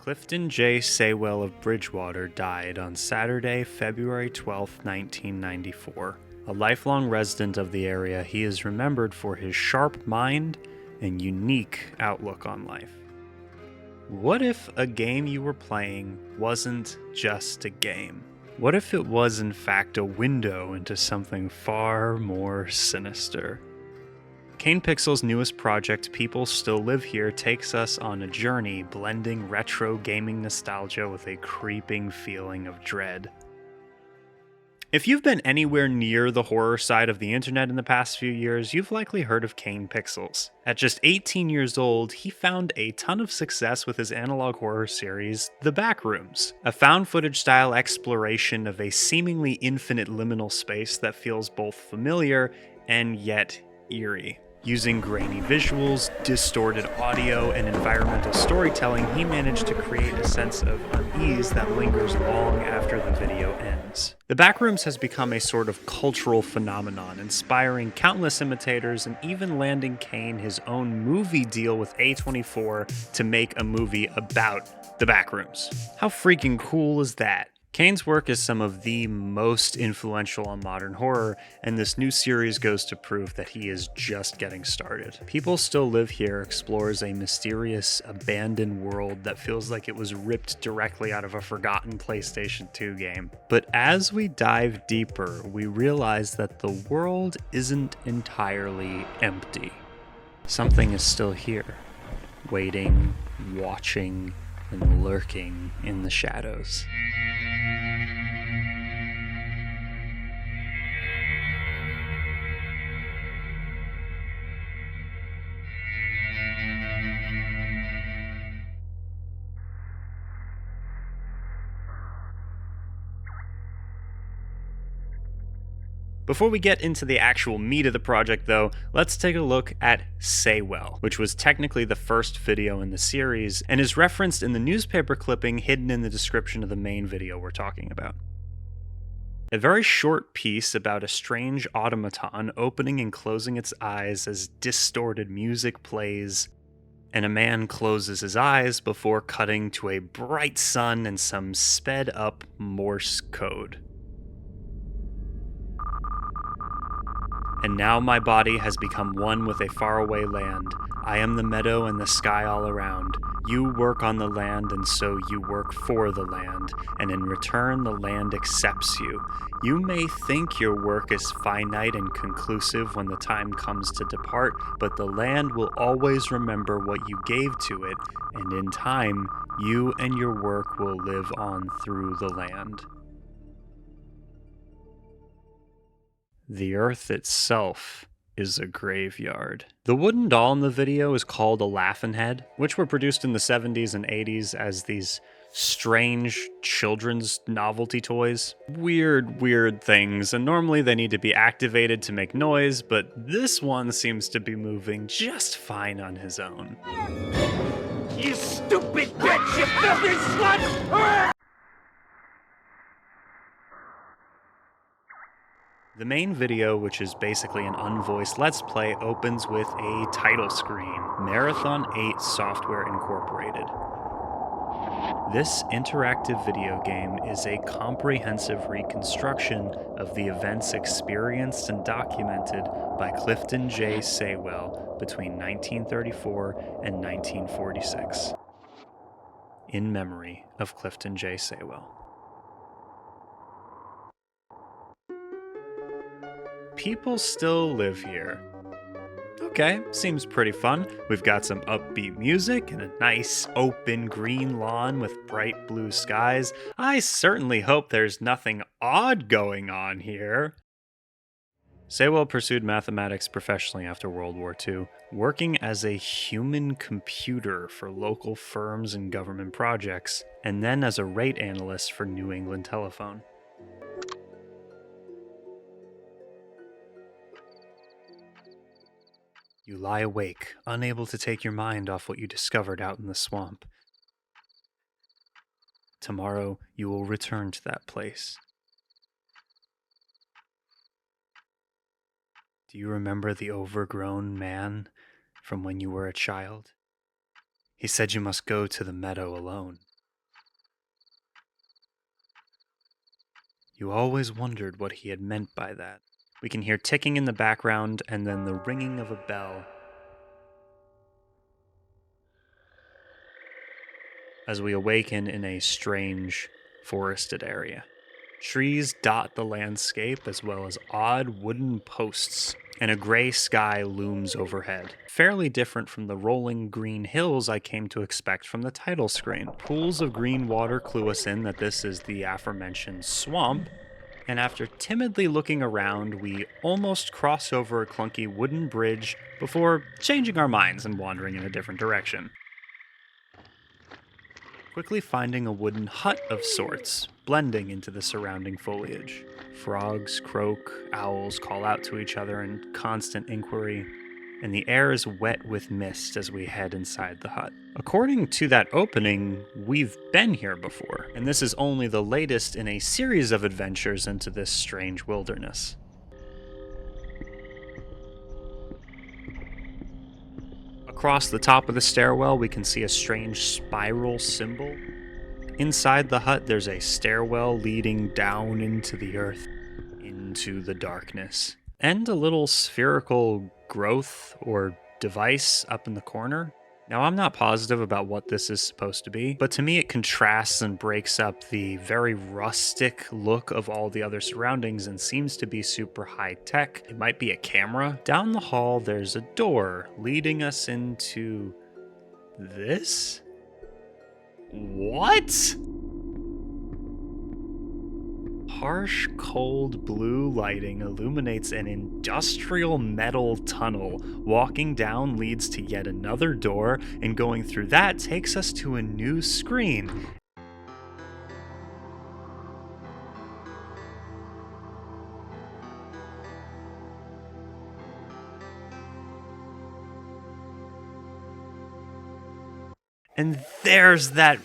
Clifton J. Saywell of Bridgewater died on Saturday, February 12, 1994. A lifelong resident of the area, he is remembered for his sharp mind and unique outlook on life. What if a game you were playing wasn't just a game? What if it was in fact a window into something far more sinister? Kane Pixels' newest project, People Still Live Here, takes us on a journey blending retro gaming nostalgia with a creeping feeling of dread. If you've been anywhere near the horror side of the internet in the past few years, you've likely heard of Kane Pixels. At just 18 years old, he found a ton of success with his analog horror series, The Backrooms, a found footage style exploration of a seemingly infinite liminal space that feels both familiar and yet eerie. Using grainy visuals, distorted audio, and environmental storytelling, he managed to create a sense of unease that lingers long after the video ends. The Backrooms has become a sort of cultural phenomenon, inspiring countless imitators and even landing Kane his own movie deal with A24 to make a movie about the Backrooms. How freaking cool is that? Kane's work is some of the most influential on modern horror, and this new series goes to prove that he is just getting started. People Still Live Here explores a mysterious, abandoned world that feels like it was ripped directly out of a forgotten PlayStation 2 game. But as we dive deeper, we realize that the world isn't entirely empty. Something is still here, waiting, watching, and lurking in the shadows. Before we get into the actual meat of the project though, let's take a look at Saywell, which was technically the first video in the series and is referenced in the newspaper clipping hidden in the description of the main video we're talking about. A very short piece about a strange automaton opening and closing its eyes as distorted music plays, and a man closes his eyes before cutting to a bright sun and some sped up Morse code. And now my body has become one with a faraway land. I am the meadow and the sky all around. You work on the land, and so you work for the land, and in return the land accepts you. You may think your work is finite and conclusive when the time comes to depart, but the land will always remember what you gave to it, and in time, you and your work will live on through the land. The earth itself is a graveyard. The wooden doll in the video is called a Laughin' Head, which were produced in the 70s and 80s as these strange children's novelty toys. Weird things, and normally they need to be activated to make noise, but this one seems to be moving just fine on his own. You stupid bitch, you filthy slut! The main video, which is basically an unvoiced Let's Play, opens with a title screen, Marathon 8 Software Incorporated. This interactive video game is a comprehensive reconstruction of the events experienced and documented by Clifton J. Saywell between 1934 and 1946. In memory of Clifton J. Saywell. People Still Live Here. Okay, seems pretty fun. We've got some upbeat music and a nice open green lawn with bright blue skies. I certainly hope there's nothing odd going on here. Saywell pursued mathematics professionally after World War II, working as a human computer for local firms and government projects, and then as a rate analyst for New England Telephone. You lie awake, unable to take your mind off what you discovered out in the swamp. Tomorrow, you will return to that place. Do you remember the overgrown man from when you were a child? He said you must go to the meadow alone. You always wondered what he had meant by that. We can hear ticking in the background and then the ringing of a bell as we awaken in a strange, forested area. Trees dot the landscape as well as odd wooden posts, and a gray sky looms overhead. Fairly different from the rolling green hills I came to expect from the title screen. Pools of green water clue us in that this is the aforementioned swamp, and after timidly looking around, we almost cross over a clunky wooden bridge before changing our minds and wandering in a different direction. Quickly finding a wooden hut of sorts, blending into the surrounding foliage. Frogs croak, owls call out to each other in constant inquiry, and the air is wet with mist as we head inside the hut. According to that opening, we've been here before, and this is only the latest in a series of adventures into this strange wilderness. Across the top of the stairwell, we can see a strange spiral symbol. Inside the hut, there's a stairwell leading down into the earth, into the darkness, and a little spherical growth or device up in the corner. Now, I'm not positive about what this is supposed to be, but to me it contrasts and breaks up the very rustic look of all the other surroundings and seems to be super high tech. It might be a camera. Down the hall, there's a door leading us into this? What? Harsh, cold blue lighting illuminates an industrial metal tunnel. Walking down leads to yet another door, and going through that takes us to a new screen. And there's that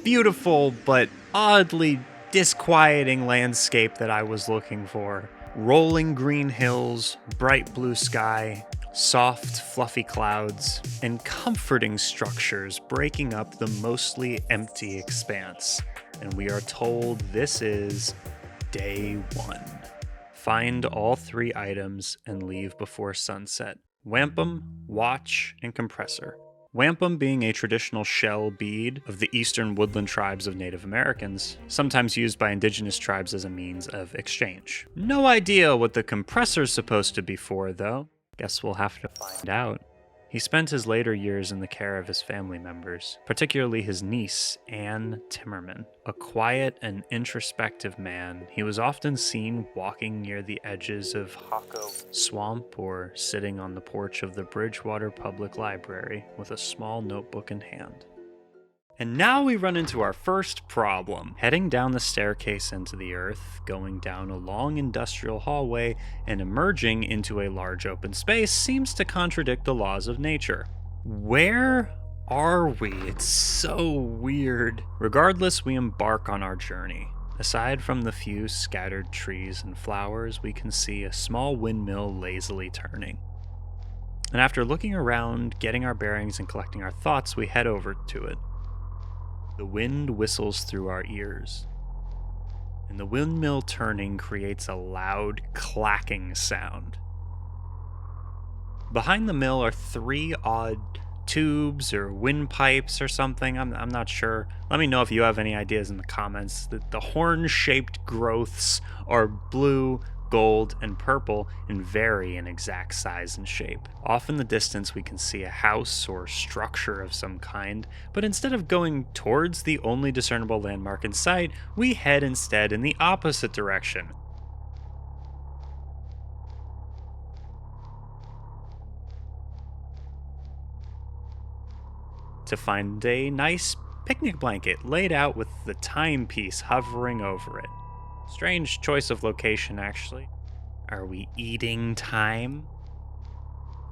beautiful but oddly disquieting landscape that I was looking for. Rolling green hills, bright blue sky, soft, fluffy clouds, and comforting structures breaking up the mostly empty expanse. And we are told this is day 1. Find all 3 items and leave before sunset. Wampum, watch, and compressor. Wampum being a traditional shell bead of the eastern woodland tribes of Native Americans, sometimes used by indigenous tribes as a means of exchange. No idea what the compressor's supposed to be for, though. Guess we'll have to find out. He spent his later years in the care of his family members, particularly his niece, Anne Timmerman. A quiet and introspective man, he was often seen walking near the edges of Hocko Swamp or sitting on the porch of the Bridgewater Public Library with a small notebook in hand. And now we run into our first problem. Heading down the staircase into the earth, going down a long industrial hallway, and emerging into a large open space seems to contradict the laws of nature. Where are we? It's so weird. Regardless, we embark on our journey. Aside from the few scattered trees and flowers, we can see a small windmill lazily turning. And after looking around, getting our bearings, and collecting our thoughts, we head over to it. The wind whistles through our ears, and the windmill turning creates a loud clacking sound. Behind the mill are 3 odd tubes or windpipes or something. I'm not sure. Let me know if you have any ideas in the comments. The horn-shaped growths are blue, gold, and purple and vary in exact size and shape. Off in the distance we can see a house or structure of some kind, but instead of going towards the only discernible landmark in sight, we head instead in the opposite direction. To find a nice picnic blanket laid out with the timepiece hovering over it. Strange choice of location, actually. Are we eating time?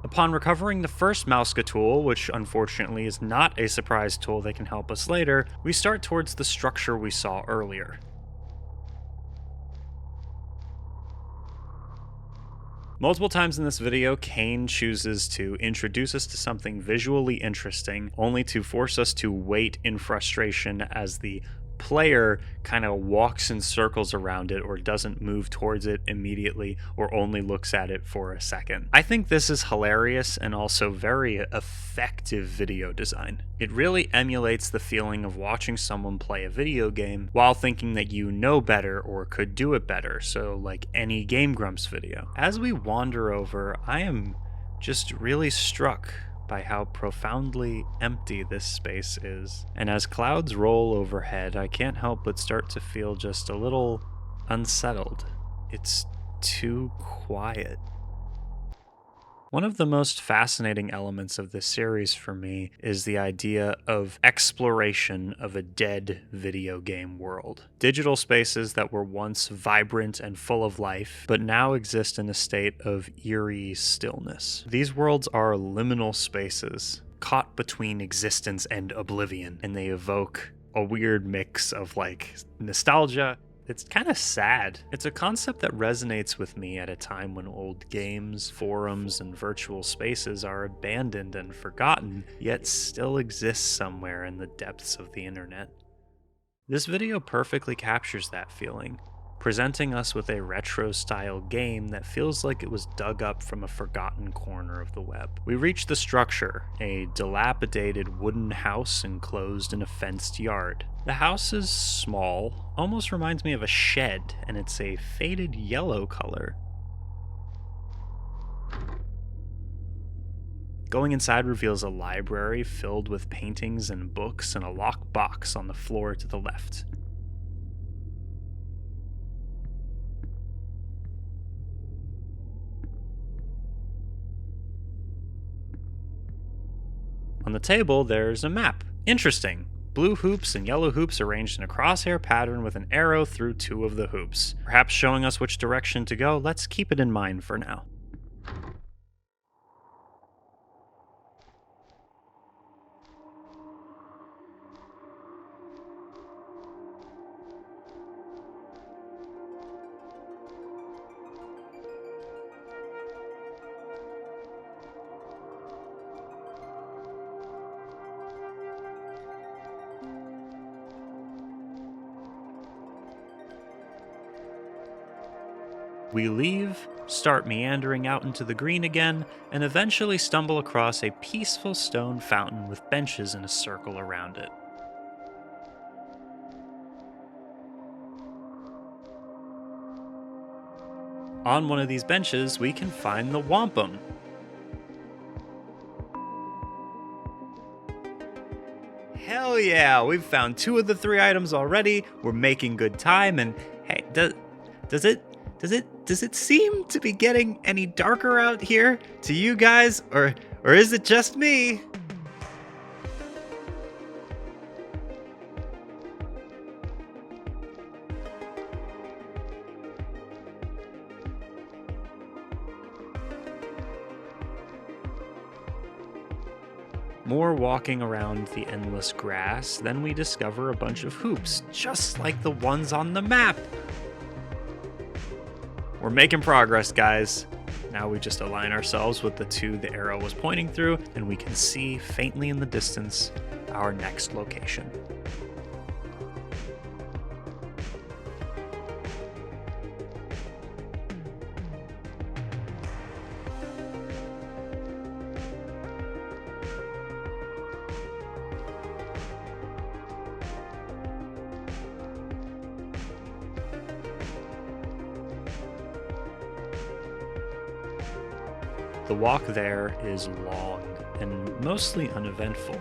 Upon recovering the first Mauska tool, which unfortunately is not a surprise tool that can help us later, we start towards the structure we saw earlier. Multiple times in this video, Kane chooses to introduce us to something visually interesting, only to force us to wait in frustration as the player kind of walks in circles around it or doesn't move towards it immediately or only looks at it for a second. I think this is hilarious and also very effective video design. It really emulates the feeling of watching someone play a video game while thinking that you know better or could do it better, so like any Game Grumps video. As we wander over, I am just really struck by how profoundly empty this space is. And as clouds roll overhead, I can't help but start to feel just a little unsettled. It's too quiet. One of the most fascinating elements of this series for me is the idea of exploration of a dead video game world. Digital spaces that were once vibrant and full of life, but now exist in a state of eerie stillness. These worlds are liminal spaces, caught between existence and oblivion, and they evoke a weird mix of like nostalgia. It's kind of sad. It's a concept that resonates with me at a time when old games, forums, and virtual spaces are abandoned and forgotten, yet still exist somewhere in the depths of the internet. This video perfectly captures that feeling, presenting us with a retro-style game that feels like it was dug up from a forgotten corner of the web. We reach the structure, a dilapidated wooden house enclosed in a fenced yard. The house is small, almost reminds me of a shed, and it's a faded yellow color. Going inside reveals a library filled with paintings and books and a locked box on the floor to the left. On the table, there's a map. Interesting. Blue hoops and yellow hoops arranged in a crosshair pattern with an arrow through two of the hoops. Perhaps showing us which direction to go. Let's keep it in mind for now. We leave, start meandering out into the green again, and eventually stumble across a peaceful stone fountain with benches in a circle around it. On one of these benches, we can find the wampum. Hell yeah, we've found 2 of the 3 items already. We're making good time, and hey, does it seem to be getting any darker out here to you guys, or is it just me? More walking around the endless grass, then we discover a bunch of hoops, just like the ones on the map. We're making progress, guys. Now we just align ourselves with the 2 the arrow was pointing through, and we can see faintly in the distance our next location. The walk there is long and mostly uneventful.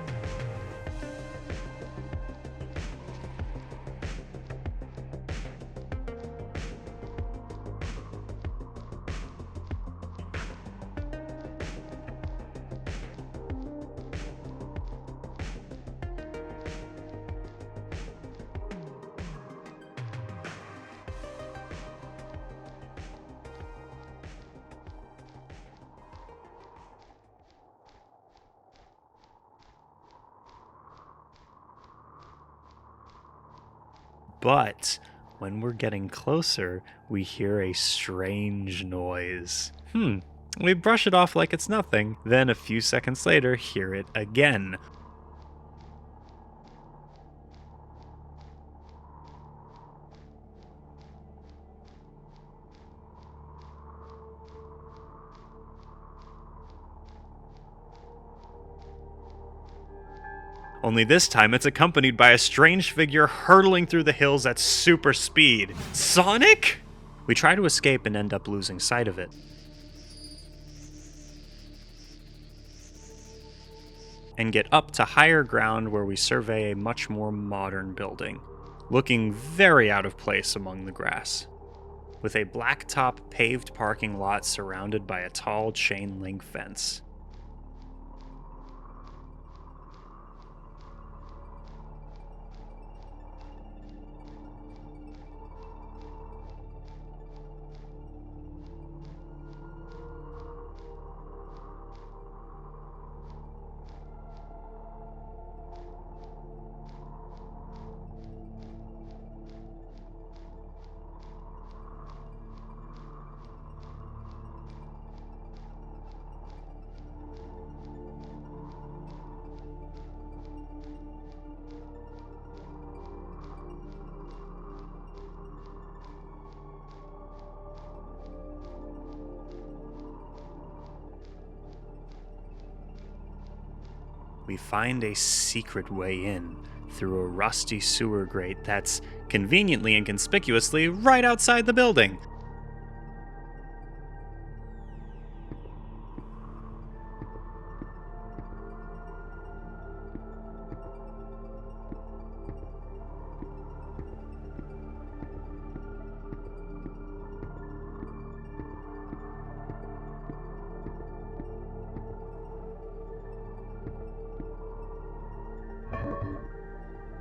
But when we're getting closer, we hear a strange noise. We brush it off like it's nothing, then a few seconds later, hear it again. Only this time it's accompanied by a strange figure hurtling through the hills at super speed. Sonic? We try to escape and end up losing sight of it. And get up to higher ground where we survey a much more modern building, looking very out of place among the grass, with a blacktop paved parking lot surrounded by a tall chain link fence. We find a secret way in through a rusty sewer grate that's conveniently and conspicuously right outside the building.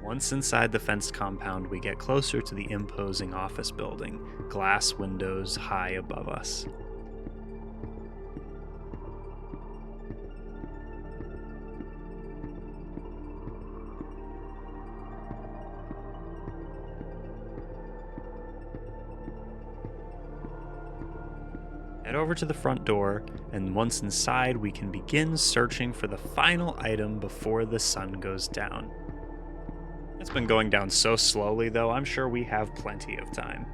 Once inside the fenced compound, we get closer to the imposing office building, glass windows high above us. Head over to the front door, and once inside, we can begin searching for the final item before the sun goes down. It's been going down so slowly, though, I'm sure we have plenty of time.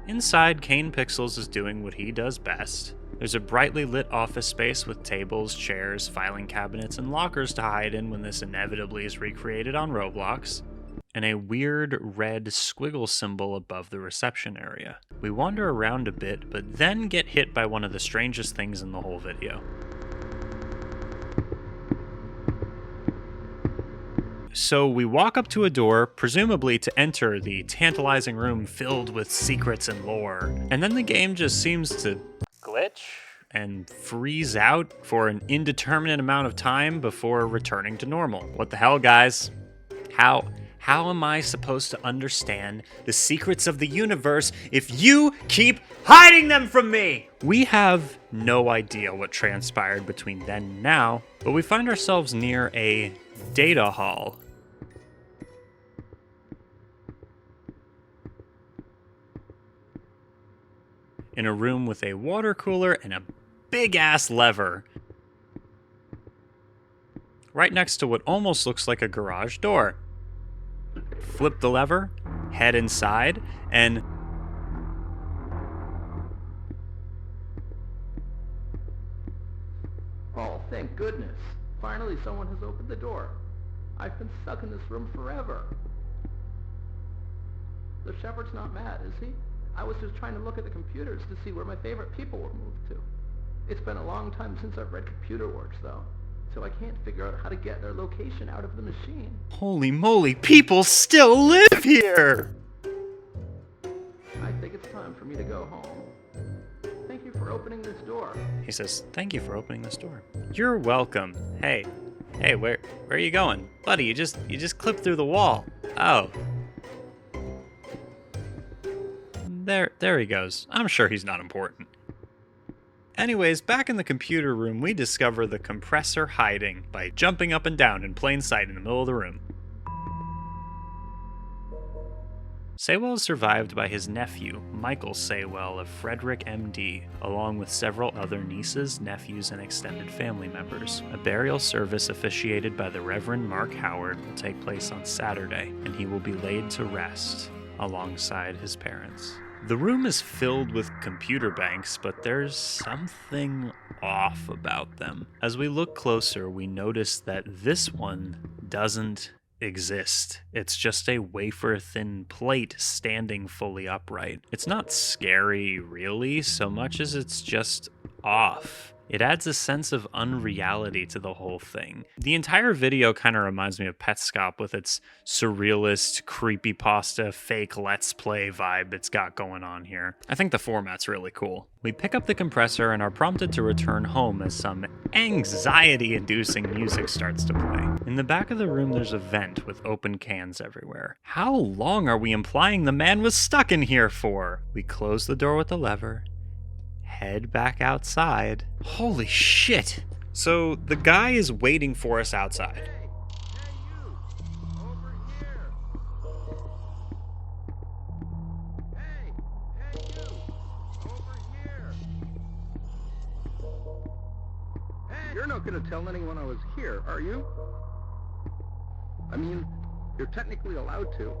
Inside, Kane Pixels is doing what he does best. There's a brightly lit office space with tables, chairs, filing cabinets, and lockers to hide in when this inevitably is recreated on Roblox, and a weird red squiggle symbol above the reception area. We wander around a bit, but then get hit by one of the strangest things in the whole video. So we walk up to a door, presumably to enter the tantalizing room filled with secrets and lore, and then the game just seems to glitch and freeze out for an indeterminate amount of time before returning to normal. What the hell, guys? How am I supposed to understand the secrets of the universe if you keep hiding them from me? We have no idea what transpired between then and now, but we find ourselves near a data hall. In a room with a water cooler and a big-ass lever, right next to what almost looks like a garage door. Flip the lever, head inside, and oh, thank goodness. Finally someone has opened the door. I've been stuck in this room forever. The shepherd's not mad, is he? I was just trying to look at the computers to see where my favorite people were moved to. It's been a long time since I've read computer works, though, so I can't figure out how to get their location out of the machine. Holy moly, people still live here! I think it's time for me to go home. Thank you for opening this door. He says, thank you for opening this door. You're welcome. Hey, where are you going? Buddy, you just clipped through the wall. Oh. There he goes. I'm sure he's not important. Anyways, back in the computer room, we discover the compressor hiding by jumping up and down in plain sight in the middle of the room. Saywell is survived by his nephew, Michael Saywell of Frederick, MD, along with several other nieces, nephews, and extended family members. A burial service officiated by the Reverend Mark Howard will take place on Saturday, and he will be laid to rest alongside his parents. The room is filled with computer banks, but there's something off about them. As we look closer, we notice that this one doesn't exist. It's just a wafer-thin plate standing fully upright. It's not scary, really, so much as it's just off. It adds a sense of unreality to the whole thing. The entire video kind of reminds me of Petscop with its surrealist, creepypasta, fake Let's Play vibe it's got going on here. I think the format's really cool. We pick up the compressor and are prompted to return home as some anxiety-inducing music starts to play. In the back of the room, there's a vent with open cans everywhere. How long are we implying the man was stuck in here for? We close the door with a lever, head back outside. Holy shit! So the guy is waiting for us outside. Hey, you! Over here! Hey, you! Over here! Hey! You're not gonna tell anyone I was here, are you? I mean, you're technically allowed to.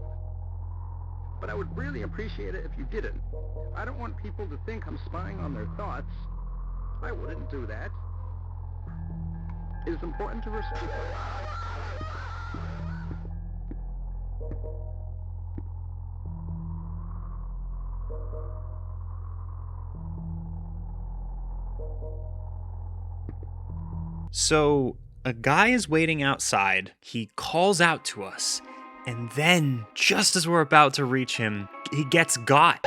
But I would really appreciate it if you didn't. I don't want people to think I'm spying on their thoughts. I wouldn't do that. It is important to respect. So a guy is waiting outside. He calls out to us. And then, just as we're about to reach him, he gets got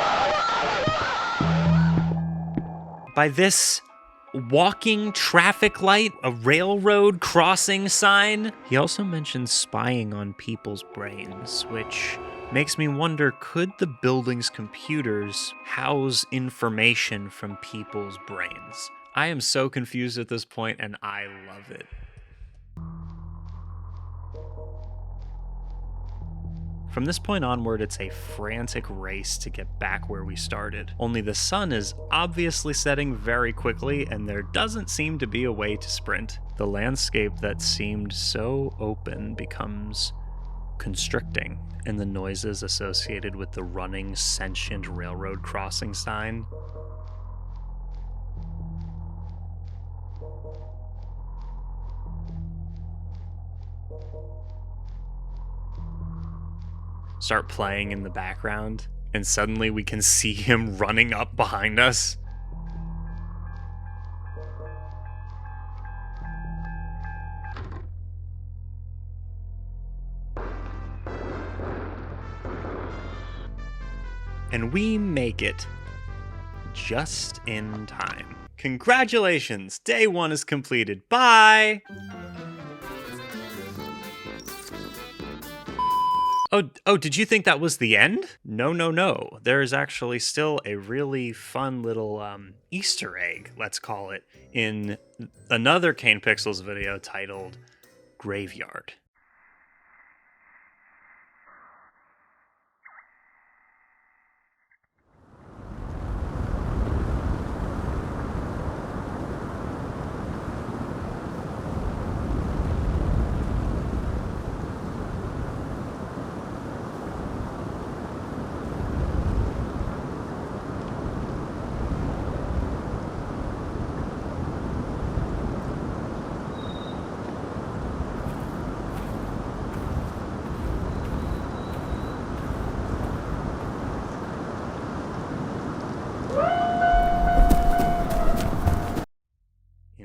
by this walking traffic light, a railroad crossing sign. He also mentions spying on people's brains, which makes me wonder, could the building's computers house information from people's brains? I am so confused at this point, and I love it. From this point onward, it's a frantic race to get back where we started. Only the sun is obviously setting very quickly, and there doesn't seem to be a way to sprint. The landscape that seemed so open becomes constricting, and the noises associated with the running, sentient railroad crossing sign start playing in the background, and suddenly we can see him running up behind us. And we make it just in time. Congratulations! Day 1 is completed. Bye! Oh, did you think that was the end? No. There is actually still a really fun little Easter egg, let's call it, in another Kane Pixels video titled Graveyard.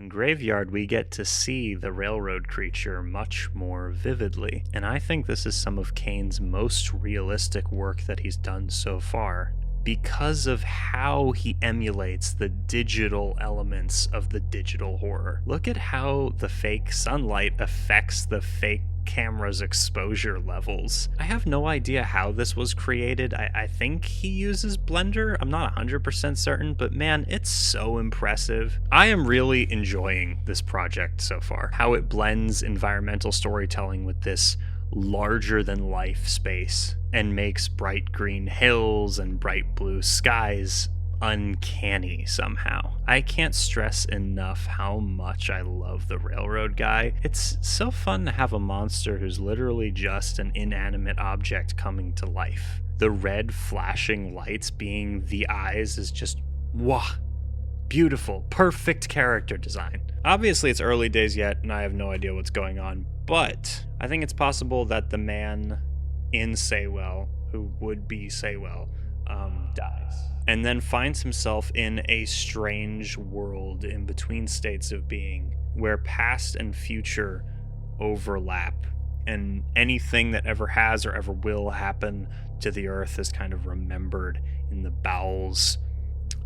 Graveyard, we get to see the railroad creature much more vividly, and I think this is some of Kane's most realistic work that he's done so far, because of how he emulates the digital elements of the digital horror. Look at how the fake sunlight affects the fake camera's exposure levels. I have no idea how this was created. I think he uses Blender. I'm not 100% certain, but man, it's so impressive. I am really enjoying this project so far. How it blends environmental storytelling with this larger than life space and makes bright green hills and bright blue skies uncanny somehow. I can't stress enough how much I love the railroad guy. It's so fun to have a monster who's literally just an inanimate object coming to life. the red flashing lights being the eyes is just, wah, beautiful, perfect character design. Obviously, it's early days yet, and I have no idea what's going on, but I think it's possible that the man in Saywell, who would be Saywell, dies, and then finds himself in a strange world in between states of being, where past and future overlap, and anything that ever has or ever will happen to the earth is kind of remembered in the bowels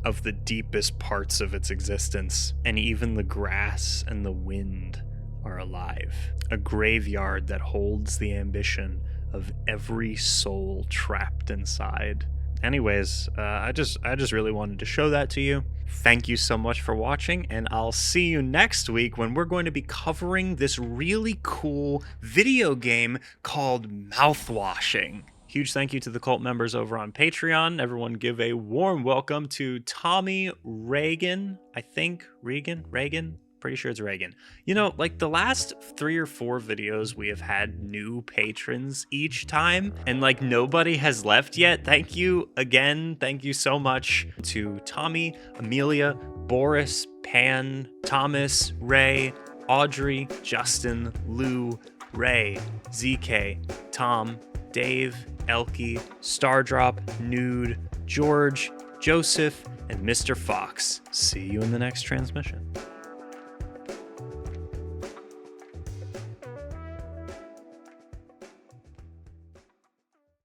of the deepest parts of its existence, and even the grass and the wind are alive. A graveyard that holds the ambition of every soul trapped inside. Anyways, I just really wanted to show that to you. Thank you so much for watching, and I'll see you next week when we're going to be covering this really cool video game called Mouthwashing. Huge thank you to the cult members over on Patreon. Everyone give a warm welcome to Tommy Reagan. I think Reagan? Pretty sure it's Reagan. You know, like the last 3 or 4 videos, we have had new patrons each time, and like nobody has left yet. Thank you again. Thank you so much to Tommy, Amelia, Boris, Pan, Thomas, Ray, Audrey, Justin, Lou, Ray, ZK, Tom, Dave, Elkie, Stardrop, Nude, George, Joseph, and Mr. Fox. See you in the next transmission.